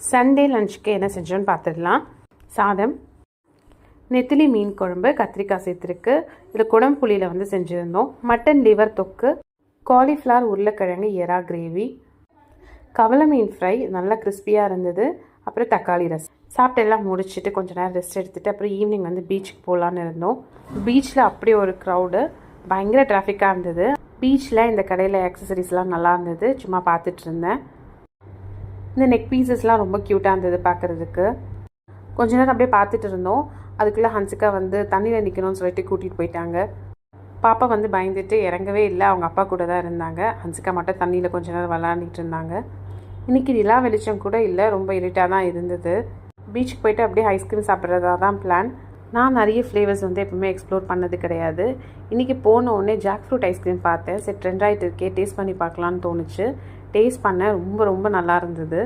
Sunday லஞ்சுக்கு என்ன செஞ்சோன்னு பார்த்துடலாம். சாதம், நெத்திலி மீன் குழம்பு, கத்திரிக்காய் சேர்த்துருக்கு. இதில் குடம்புளியில் வந்து செஞ்சுருந்தோம். மட்டன் லிவர் தொக்கு, காலிஃப்ளவர் உருளைக்கிழங்கு எறா கிரேவி, கவலை மீன் ஃப்ரை நல்லா கிறிஸ்பியாக இருந்தது. அப்புறம் தக்காளி ரசம். சாப்பிட்டு எல்லாம் முடிச்சுட்டு கொஞ்சம் நேரம் ரெஸ்ட் எடுத்துகிட்டு அப்புறம் ஈவினிங் வந்து பீச்சுக்கு போகலான்னு இருந்தோம். பீச்சில் அப்படி ஒரு க்ரௌடு, பயங்கர டிராஃபிக்காக இருந்தது. பீச்சில் இந்த கடையில் ஆக்சசரிஸ்லாம் நல்லா இருந்தது. சும்மா பார்த்துட்டு இருந்தேன். இந்த நெக் பீசஸ்லாம் ரொம்ப க்யூட்டாக இருந்தது பார்க்குறதுக்கு. கொஞ்ச நேரம் அப்படியே பார்த்துட்டு இருந்தோம். அதுக்குள்ளே ஹன்சிகா வந்து தண்ணியில் நிற்கணும்னு சொல்லிட்டு கூட்டிகிட்டு போயிட்டாங்க. பாப்பா வந்து பயந்துட்டு இறங்கவே இல்லை. அவங்க அப்பா கூட தான் இருந்தாங்க. ஹன்சிகா மட்டும் தண்ணியில் கொஞ்ச நேரம் விளாண்டுட்டு இருந்தாங்க. இன்றைக்கி நிலா வெளிச்சம் கூட இல்லை, ரொம்ப இருட்டாக தான் இருந்தது. பீச்சுக்கு போயிட்டு அப்படியே ஐஸ்கிரீம் சாப்பிட்றதா தான் பிளான். நான் நிறைய ஃப்ளேவர்ஸ் வந்து எப்பவுமே எக்ஸ்ப்ளோர் பண்ணது கிடையாது. இன்றைக்கி போன உடனே ஜாக் ஃப்ரூட் ஐஸ்கிரீம் பார்த்தேன். சரி ட்ரெண்ட் ஆகிட்டு இருக்கே, டேஸ்ட் பண்ணி பார்க்கலான்னு தோணுச்சு. டேஸ்ட் பண்ணேன். ரொம்ப ரொம்ப நல்லா இருந்தது.